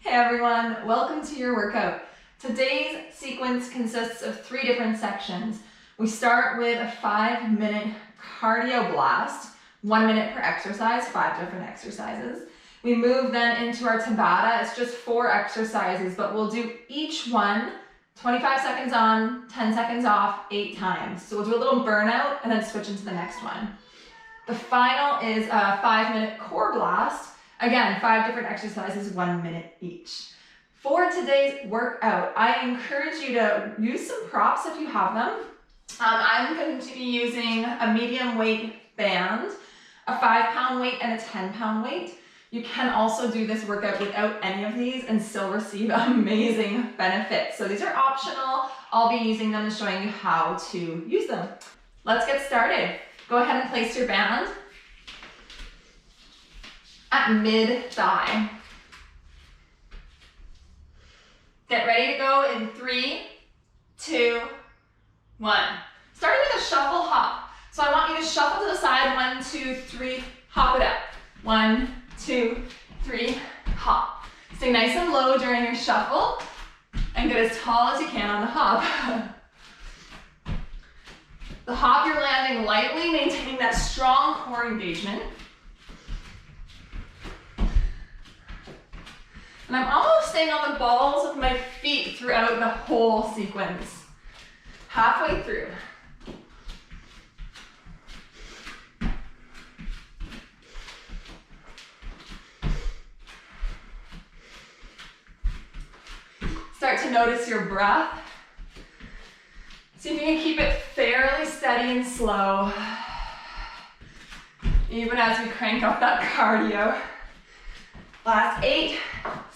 Hey everyone, welcome to your workout. Today's sequence consists of 3 different sections. We start with a 5-minute cardio blast, 1 minute per exercise, 5 different exercises. We move then into our tabata. It's just 4 exercises, but we'll do each one 25 seconds on, 10 seconds off, 8 times. So we'll do a little burnout and then switch into the next one. The final is a 5-minute core blast. Again, 5 different exercises, 1 minute each. For today's workout, I encourage you to use some props if you have them. I'm going to be using a medium weight band, a 5-pound weight and a 10-pound weight. You can also do this workout without any of these and still receive amazing benefits. So these are optional. I'll be using them and showing you how to use them. Let's get started. Go ahead and place your band at mid-thigh. Get ready to go in 3, 2, 1. Starting with a shuffle hop. So I want you to shuffle to the side, 1, 2, 3, hop it up. 1, 2, 3, hop. Stay nice and low during your shuffle and get as tall as you can on the hop. The hop, you're landing lightly, maintaining that strong core engagement. And I'm almost staying on the balls of my feet throughout the whole sequence. Halfway through. Start to notice your breath. See if you can keep it fairly steady and slow, even as we crank up that cardio. Last 8,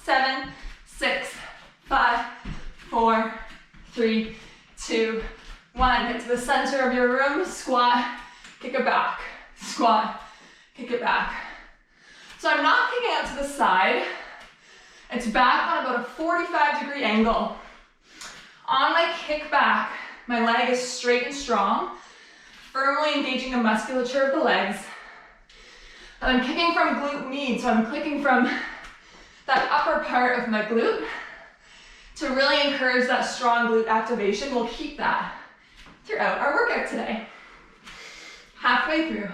7, 6, 5, 4, 3, 2, 1. Get to the center of your room, squat, kick it back, squat, kick it back. So I'm not kicking out to the side. It's back on about a 45-degree angle. On my kick back, my leg is straight and strong, firmly engaging the musculature of the legs. And I'm kicking from glute med, so I'm clicking from that upper part of my glute to really encourage that strong glute activation. We'll keep that throughout our workout today. Halfway through.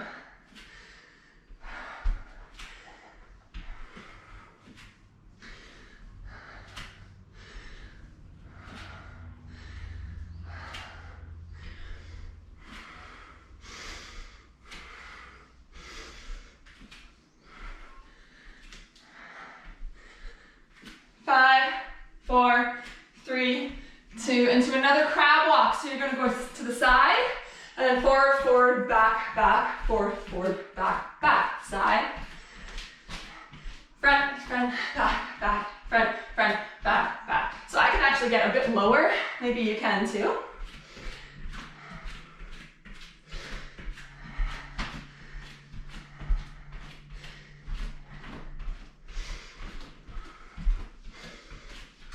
Five, 4, 3, 2, into another crab walk. So you're going to go to the side, and then forward, forward, back, back, forward, forward, back, back, side. Front, front, back, back, front, front, back, back. So I can actually get a bit lower. Maybe you can too.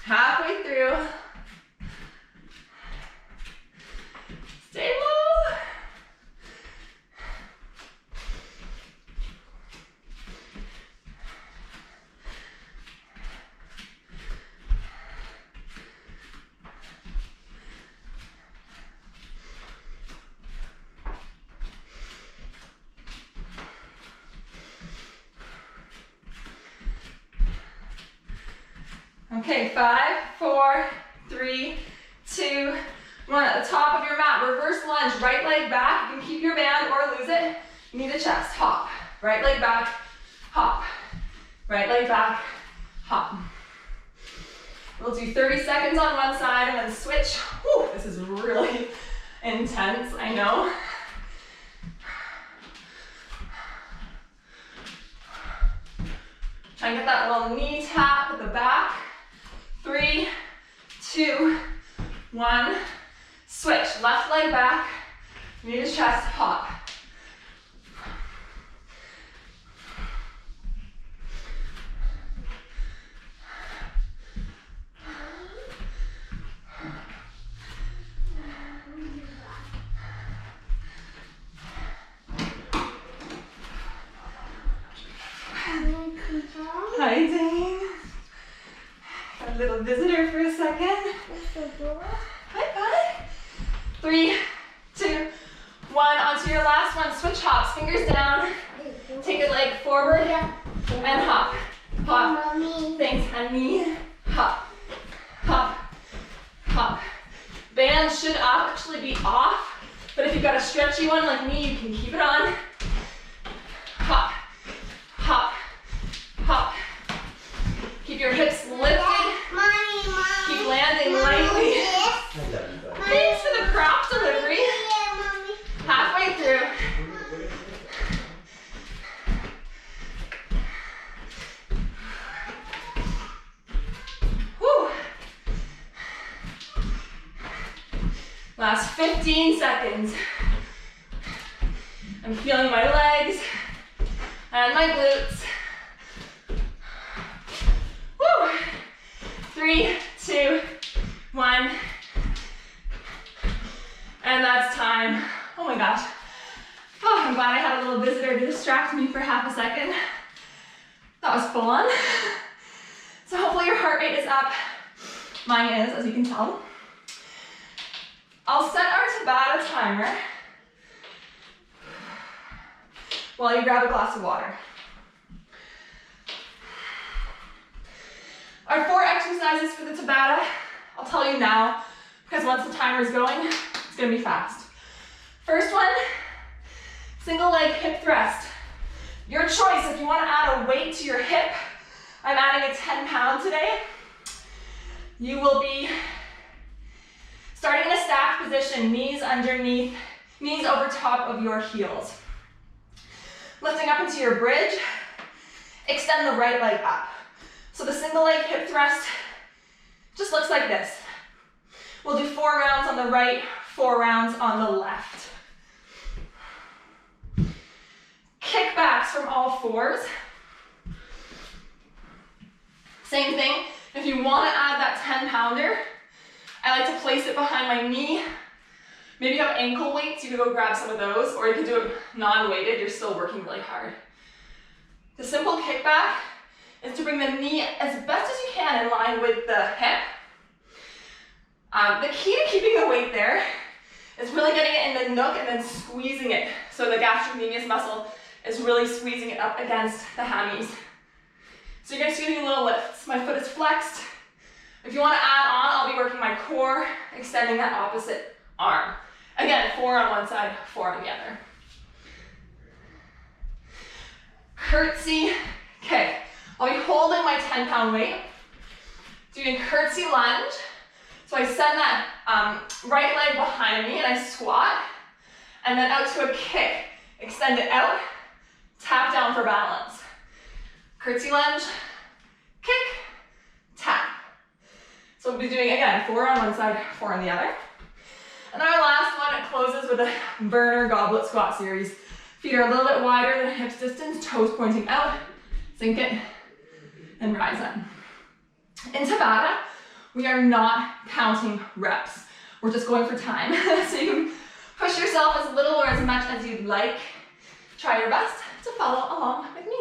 Halfway through. Stay low. Okay, 5, 4, 3, 2, 1. At the top of your mat, reverse lunge, right leg back. You can keep your band or lose it. Knee to chest, hop. Right leg back, hop. Right leg back, hop. We'll do 30 seconds on one side and then switch. Whew, this is really intense, I know. Try and get that little knee tap at the back. 3, 2, 1. Switch. Left leg back. Knee to chest. Hop. Hi, Dane. little visitor for a second. Hi, bud. 3, 2, 1. Onto your last one. Switch hops. Fingers down. Take a leg forward and hop. Hop. Thanks, honey. Hop. Hop. Hop. Band should actually be off, but if you've got a stretchy one like me, you can keep it on. Hop. Hop. Hop. Keep your hips lifted. Keep landing lightly. Thanks for the prop delivery. Halfway through. Whew. Last 15 seconds. I'm feeling my legs and my glutes. Woo! 3, 2, 1. And that's time. Oh my gosh. Oh, I'm glad I had a little visitor to distract me for half a second. That was full on. So hopefully your heart rate is up. Mine is, as you can tell. I'll set our tabata timer while you grab a glass of water. Our 4 exercises for the tabata, I'll tell you now, because once the timer is going, it's gonna be fast. First one, single leg hip thrust. Your choice if you wanna add a weight to your hip. I'm adding a 10-pound today. You will be starting in a stacked position, knees underneath, knees over top of your heels. Lifting up into your bridge, extend the right leg up. So the single leg hip thrust just looks like this. We'll do 4 rounds on the right, 4 rounds on the left. Kickbacks from all 4s. Same thing, if you want to add that 10-pounder, I like to place it behind my knee. Maybe you have ankle weights, you can go grab some of those, or you can do it non-weighted, you're still working really hard. The simple kickback is to bring the knee as best as you can in line with the hip. The key to keeping the weight there is really getting it in the nook and then squeezing it. So the gastrocnemius muscle is really squeezing it up against the hammies. So you're just getting little lifts. My foot is flexed. If you want to add on, I'll be working my core, extending that opposite arm. Again, 4 on one side, 4 on the other. Curtsy kick. I'll be holding my 10-pound weight, doing curtsy lunge. So I send that right leg behind me and I squat, and then out to a kick. Extend it out, tap down for balance. Curtsy lunge, kick, tap. So we'll be doing, again, 4 on one side, 4 on the other. And our last one, it closes with a burner goblet squat series. Feet are a little bit wider than hips distance, toes pointing out, sink it, and rise up. In Tabata, we are not counting reps. We're just going for time. So you can push yourself as little or as much as you'd like. Try your best to follow along with me.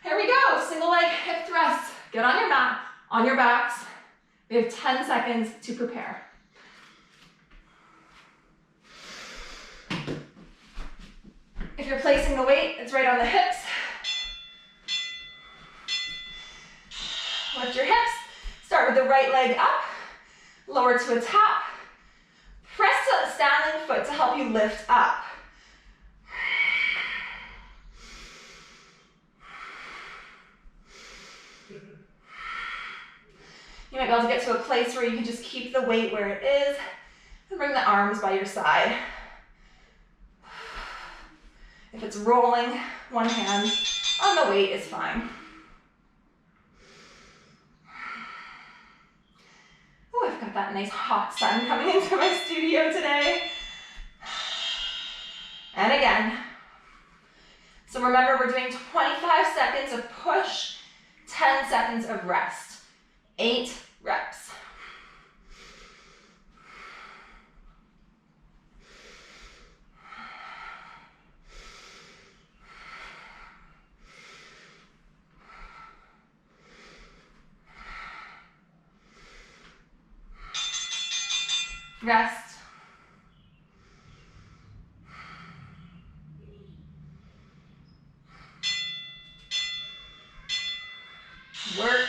Here we go, single leg hip thrusts. Get on your mat, on your backs. We have 10 seconds to prepare. If you're placing the weight, it's right on the hips. Lift your hips. Start with the right leg up, lower to a tap. Press to a standing foot to help you lift up. You might be able to get to a place where you can just keep the weight where it is and bring the arms by your side. If it's rolling, one hand on the weight is fine. Oh, I've got that nice hot sun coming into my studio today. And again. So remember, we're doing 25 seconds of push, 10 seconds of rest. 8 reps. Rest. Work.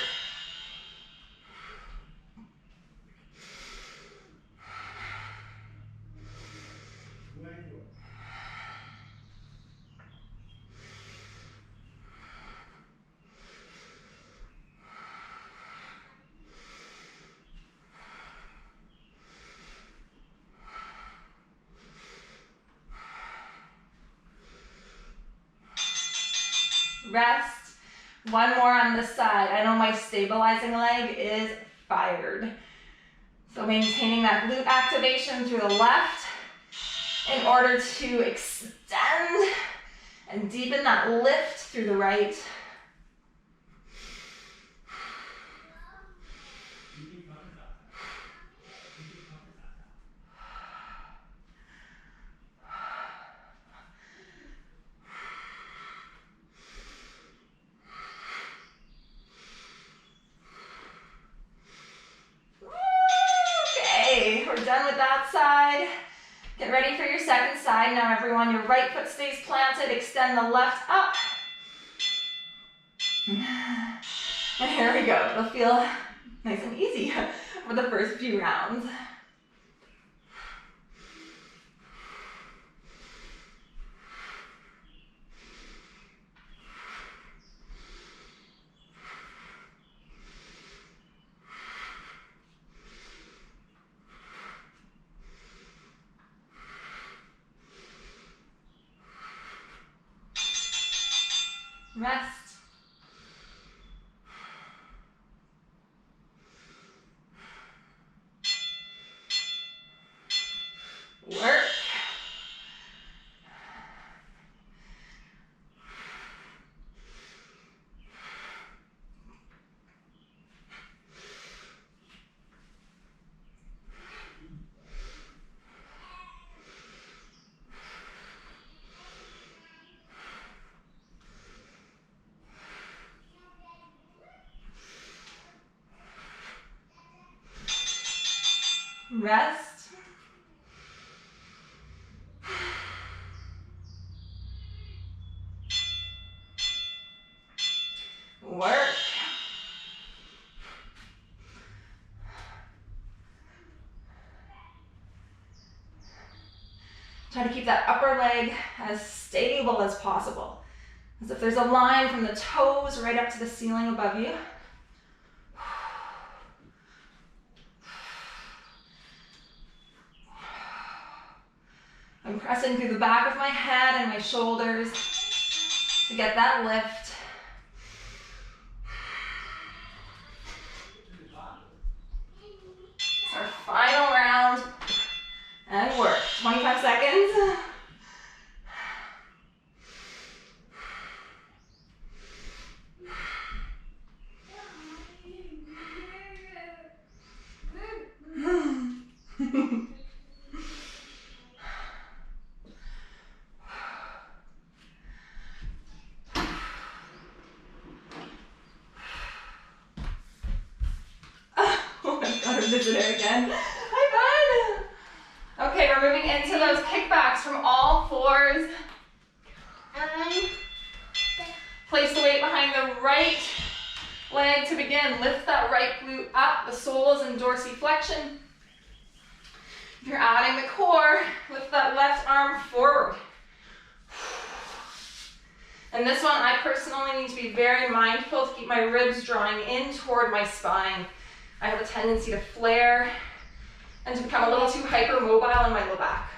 Rest. One more on this side. I know my stabilizing leg is fired. So maintaining that glute activation through the left in order to extend and deepen that lift through the right. Okay, we're done with that side. Get ready for your second side. Now everyone, your right foot stays planted. Extend the left up. And here we go. It'll feel nice and easy for the first few rounds. Rest. Work. Rest. Work. Try to keep that upper leg as stable as possible. As if there's a line from the toes right up to the ceiling above you. I'm pressing through the back of my head and my shoulders to get that lift. It's our final round and work. 25 seconds. Visitor again. Hi, bud. Okay, we're moving into those kickbacks from all fours. Place the weight behind the right leg to begin. Lift that right glute up. The soles in dorsiflexion. If you're adding the core, lift that left arm forward. And this one, I personally need to be very mindful to keep my ribs drawing in toward my spine. I have a tendency to flare and to become a little too hypermobile in my low back.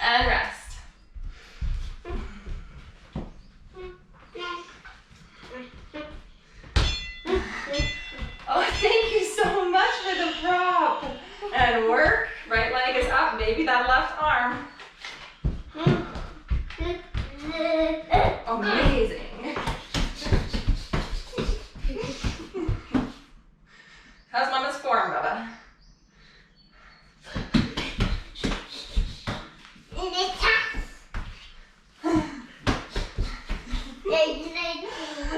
And rest. Oh, thank you so much for the prop. And work. Right leg is up. Maybe that left arm. Amazing. How's mama's form, Bubba?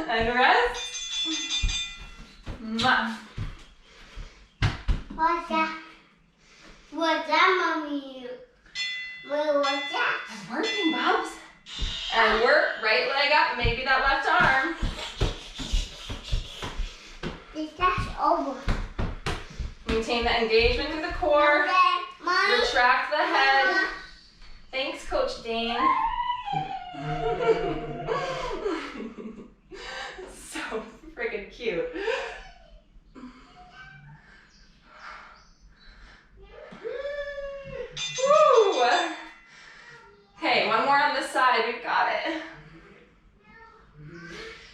And rest. Mwah. What's that? What's that, Mommy? What's that? I'm working, Bubs. And work, right leg up, maybe that left arm. That's over. Maintain the engagement through the core. Mommy. Retract the head. Thanks, Coach Dane. So freaking cute. Woo! Okay, one more on this side. We've got it.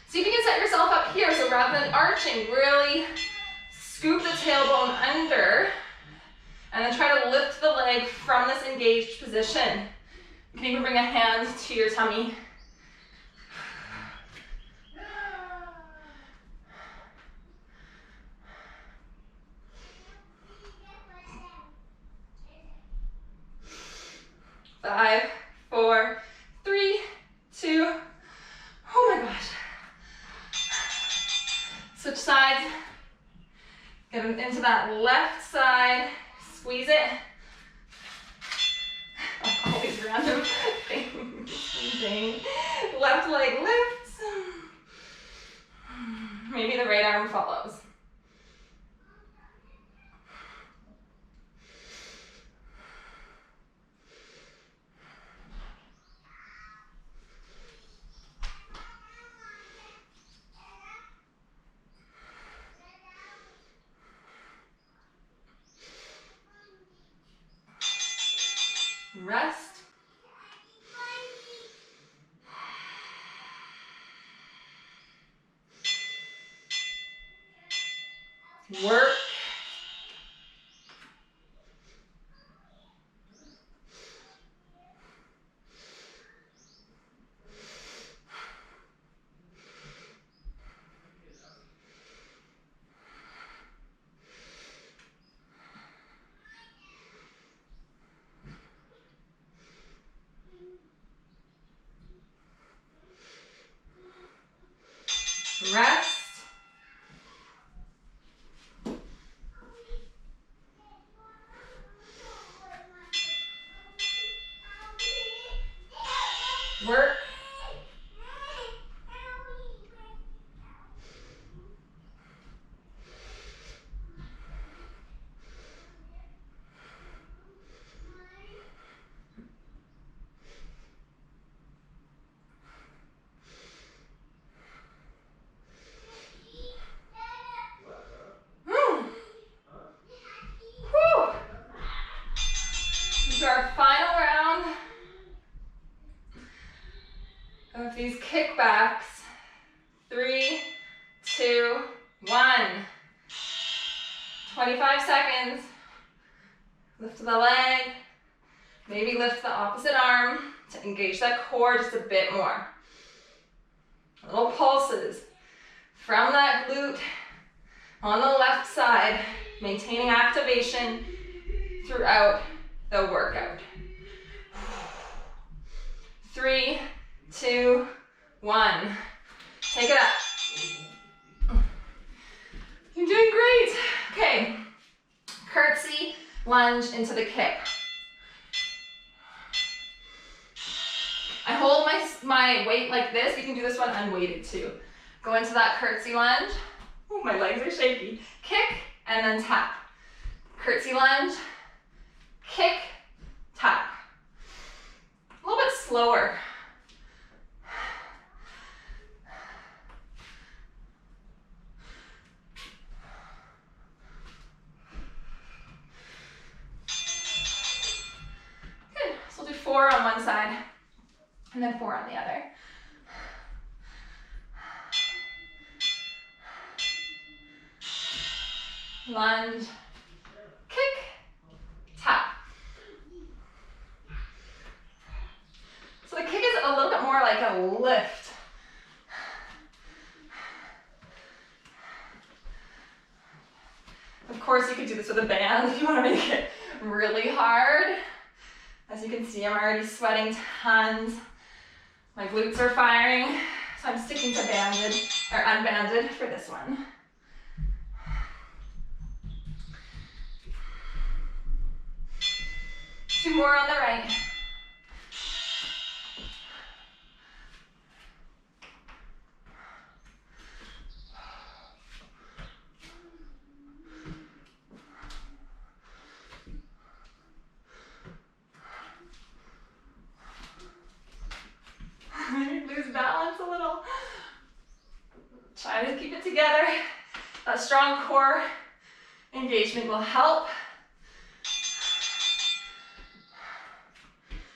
See if you can set yourself up here. So rather than arching, really scoop the tailbone under and then try to lift the leg from this engaged position. You can even bring a hand to your tummy. Five, 4, 3, 2. Oh my gosh. Switch sides. Get into that left side. Squeeze it. All these random things. Left leg lifts. Maybe the right arm follows. Rest. Work. Rest. Work. Whew. This is our final round of these kickbacks. 3, 2, 1. 25 seconds. Lift the leg. Maybe lift the opposite arm to engage that core just a bit more. Little pulses from that glute on the left side, maintaining activation throughout the workout. 3, 2, 1. Take it up. You're doing great. Okay, curtsy, lunge into the kick. I hold my weight like this. You can do this one unweighted too. Go into that curtsy lunge. Ooh, my legs are shaky. Kick and then tap. Curtsy lunge, kick, tap. A little bit slower. Good. So we'll do 4 on one side and then 4 on the other. Lunge, kick, tap. So the kick is a little bit more like a lift. Of course, you could do this with a band if you want to make it really hard. As you can see, I'm already sweating tons. My glutes are firing, so I'm sticking to banded or unbanded for this one. 2 more on the right. Lose balance a little. Try to keep it together. That strong core engagement will help.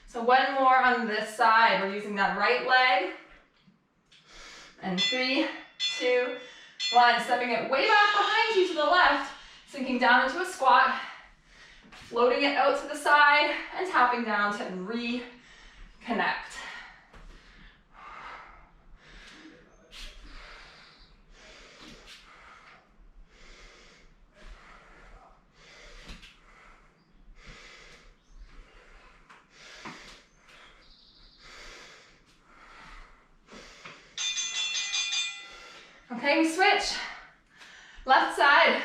So 1 more on this side. We're using that right leg. And 3, 2, 1. Stepping it way back behind you to the left. Sinking down into a squat. Floating it out to the side and tapping down to reconnect. Okay, we switch. Left side.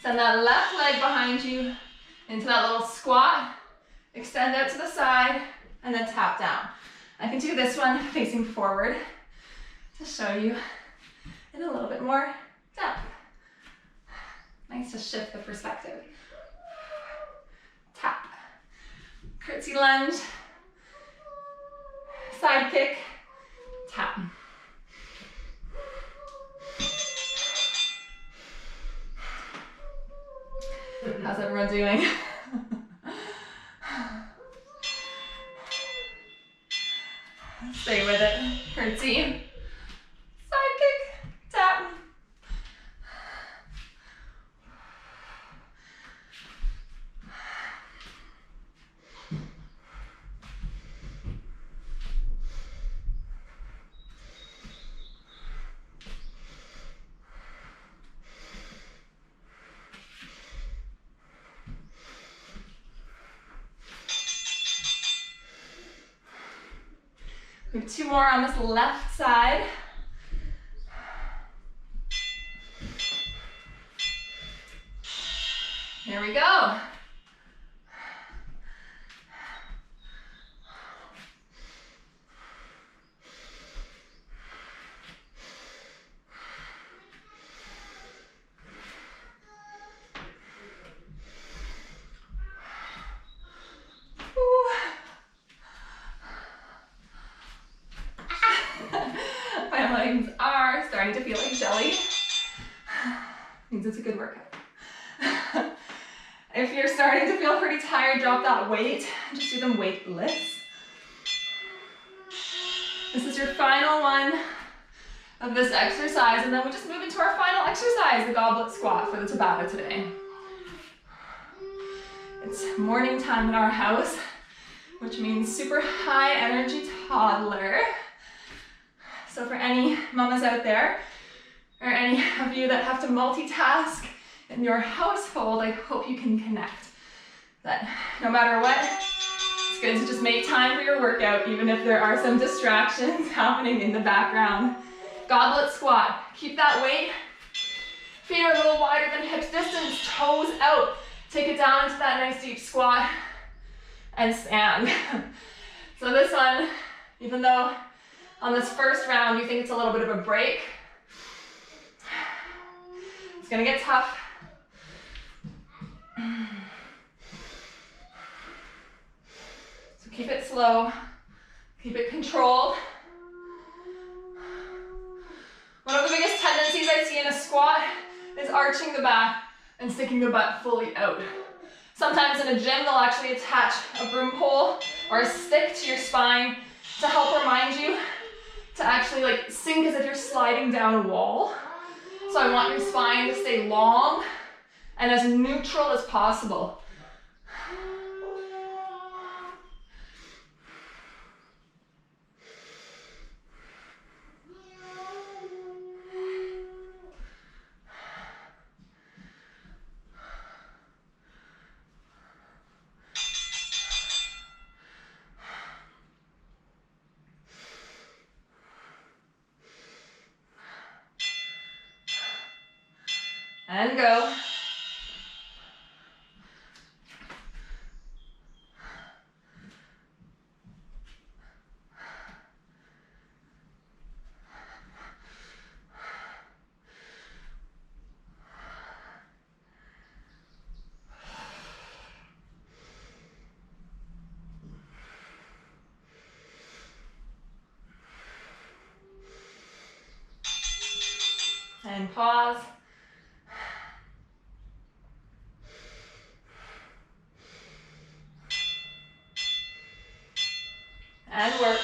Send that left leg behind you into that little squat. Extend out to the side and then tap down. I can do this one facing forward to show you in a little bit more depth. Nice to shift the perspective. Tap. Curtsy lunge. Side kick. Tap. How's everyone doing? Stay with it. Curtsy. Side kick. Tap. We have 2 more on this left side. Here we go. My legs are starting to feel like jelly. Means it's a good workout. If you're starting to feel pretty tired, drop that weight. Just do them weightless. This is your final one of this exercise, and then we just move into our final exercise, the goblet squat for the tabata today. It's morning time in our house, which means super high energy toddler. So for any mamas out there, or any of you that have to multitask in your household, I hope you can connect. That no matter what, it's good to just make time for your workout, even if there are some distractions happening in the background. Goblet squat. Keep that weight. Feet are a little wider than hips distance, toes out. Take it down into that nice deep squat and stand. So this one, even though on this first round you think it's a little bit of a break, it's gonna get tough. So keep it slow, keep it controlled. One of the biggest tendencies I see in a squat is arching the back and sticking the butt fully out. Sometimes in a gym, they'll actually attach a broom pole or a stick to your spine to help remind you to actually like sink as if you're sliding down a wall. So I want your spine to stay long and as neutral as possible. And go. And pause. And work.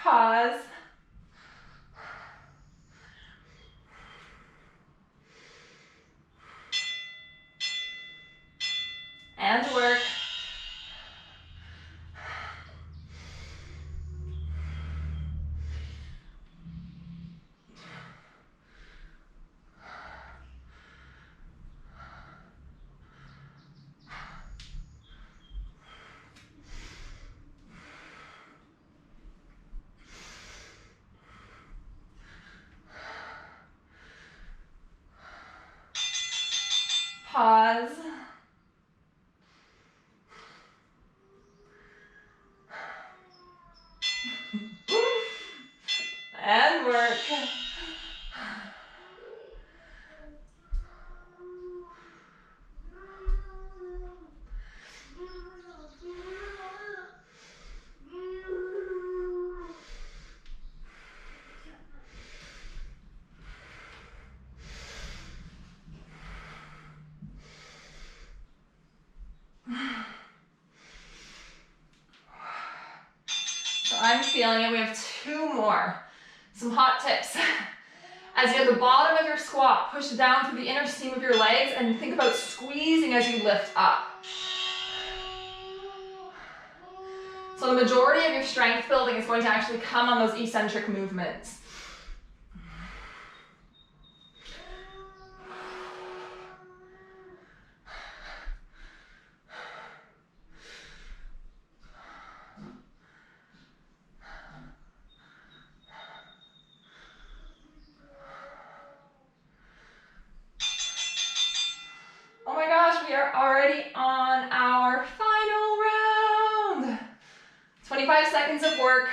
Pause. And work. Pause. And work. So I'm feeling it. We have 2 more. Some hot tips. As you're at the bottom of your squat, push down through the inner seam of your legs and think about squeezing as you lift up. So the majority of your strength building is going to actually come on those eccentric movements. Oh my gosh, we are already on our final round. 25 seconds of work.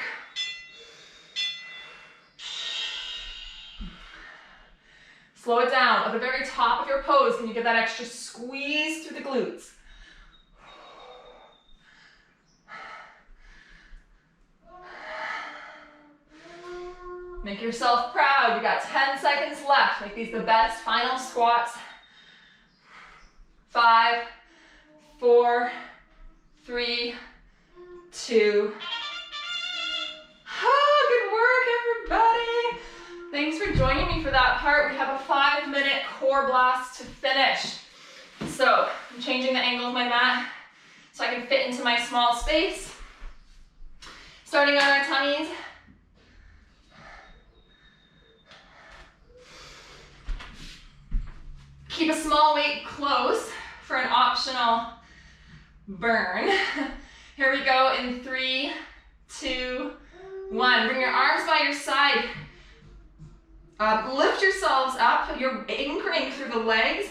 Slow it down. At the very top of your pose, can you get that extra squeeze through the glutes? Make yourself proud. You got 10 seconds left. Make these the best final squats. 5, 4, 3, 2. Good work, everybody. Thanks for joining me for that part. We have a 5-minute core blast to finish. So I'm changing the angle of my mat so I can fit into my small space. Starting on our tummies. Keep a small weight close for an optional burn. Here we go in 3, 2, 1. Bring your arms by your side. Lift yourselves up. You're anchoring through the legs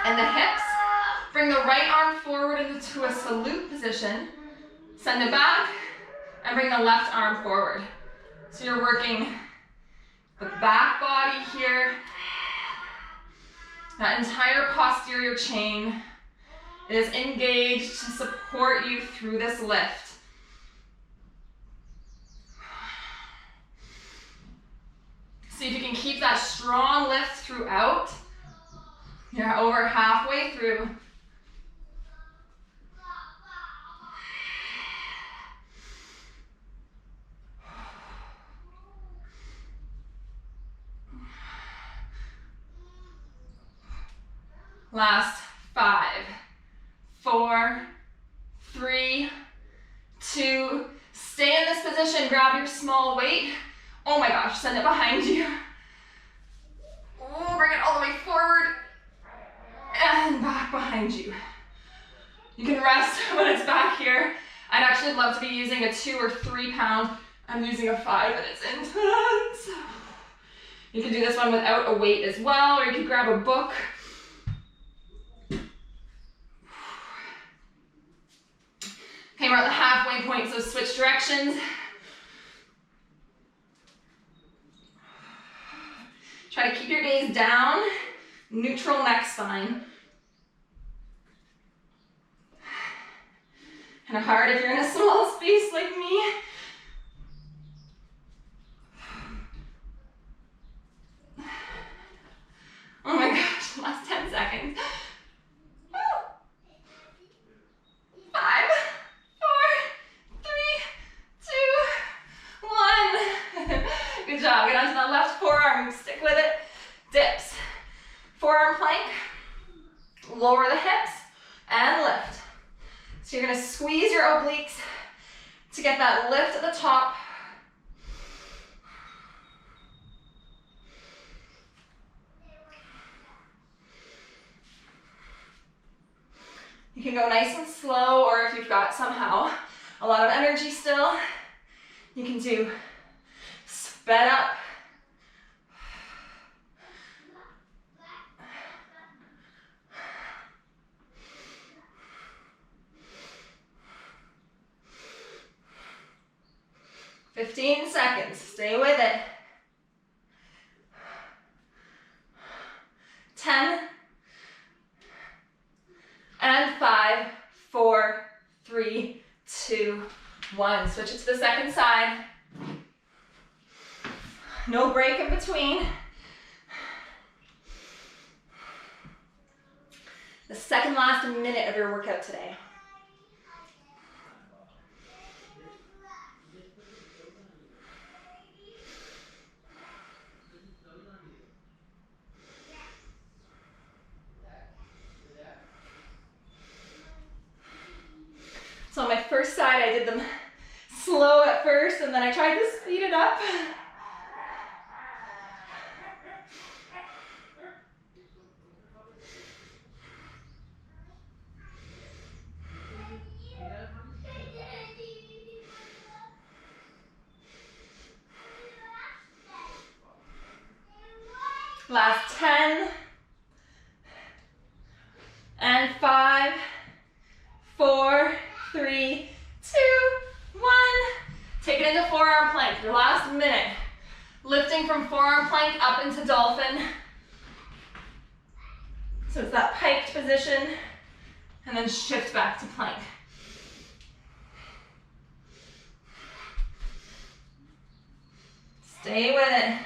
and the hips. Bring the right arm forward into a salute position. Send it back and bring the left arm forward. So you're working the back body here. That entire posterior chain is engaged to support you through this lift. See if you can keep that strong lift throughout. You're over halfway through. Last 5, 4, your small weight, oh my gosh, send it behind you. Oh, bring it all the way forward and back behind you. You can rest when it's back here. I'd actually love to be using a 2 or 3 pound. I'm using a 5 and it's intense. You can do this one without a weight as well, or you can grab a book. Okay, we're at the halfway point, so switch directions. Try to keep your gaze down, neutral neck spine. Kind of hard if you're in a small space like me. Oh my gosh, last 10 seconds. 5, 4, 3, 2, 1. Good job. Get onto that left forearm. Stick with it. Dips. Forearm plank. Lower the hips and lift. So you're going to squeeze your obliques to get that lift at the top. You can go nice and slow, or if you've got somehow a lot of energy still, you can do sped up. "15 seconds, stay with it. 10, and 5, 4, 3, 2, 1. Switch it to the second side. No break in between. The second last minute of your workout today. So on my first side, I did them slow at first, and then I tried to speed it up. Last 10, and 5, 4, 3, 2, 1. Take it into forearm plank, your last minute. Lifting from forearm plank up into dolphin. So it's that piked position, and then shift back to plank. Stay with it.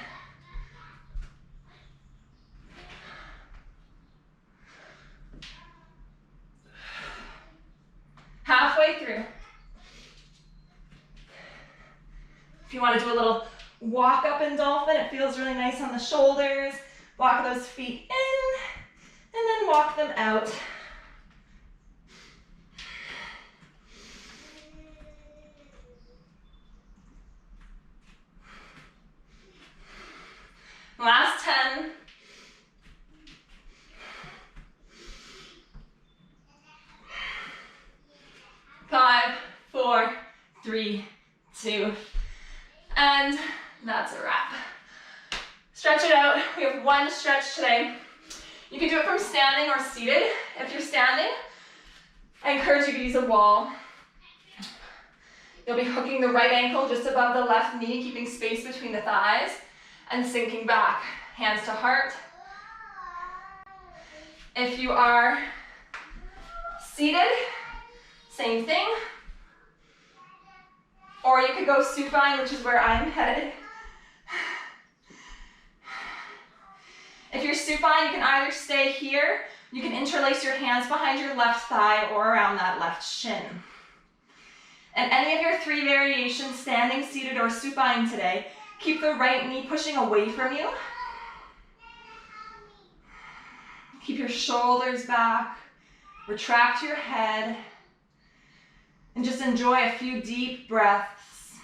Halfway through. If you want to do a little walk up in dolphin, it feels really nice on the shoulders. Walk those feet in, and then walk them out. Last 10. Five, 4, 3, 2, and that's a wrap. Stretch it out. We have one stretch today. You can do it from standing or seated. If you're standing, I encourage you to use a wall. You'll be hooking the right ankle just above the left knee, keeping space between the thighs, and sinking back, hands to heart. If you are seated, same thing. Or you could go supine, which is where I'm headed. If you're supine, you can either stay here, you can interlace your hands behind your left thigh or around that left shin. And any of your 3 variations, standing, seated, or supine today, keep the right knee pushing away from you. Keep your shoulders back, retract your head, and just enjoy a few deep breaths.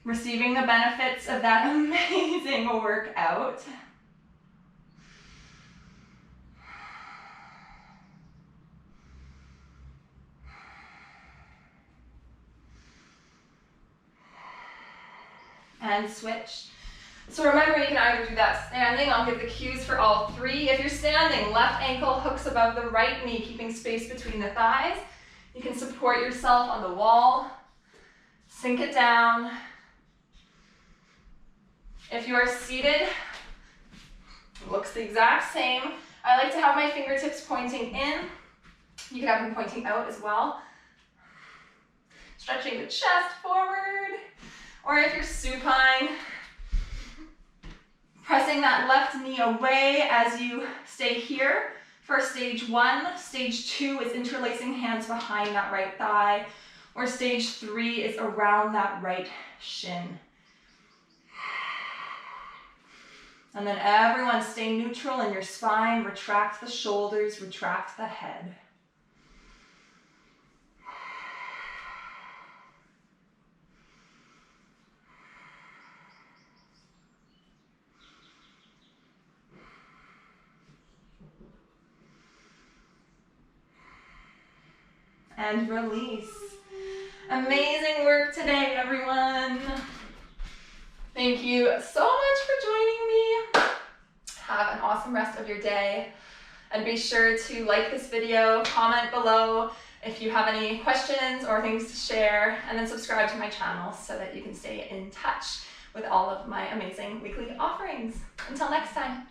receiving the benefits of that amazing workout. And switch. So remember, you can either do that standing. I'll give the cues for all three. If you're standing, left ankle hooks above the right knee, keeping space between the thighs. You can support yourself on the wall. Sink it down. If you are seated, it looks the exact same. I like to have my fingertips pointing in. You can have them pointing out as well. Stretching the chest forward. Or if you're supine, pressing that left knee away as you stay here for stage 1. Stage 2 is interlacing hands behind that right thigh. Or stage 3 is around that right shin. And then everyone stay neutral in your spine. Retract the shoulders, retract the head. And release. Amazing work today, everyone. Thank you so much for joining me. Have an awesome rest of your day. And be sure to like this video, comment below if you have any questions or things to share, and then subscribe to my channel so that you can stay in touch with all of my amazing weekly offerings. Until next time.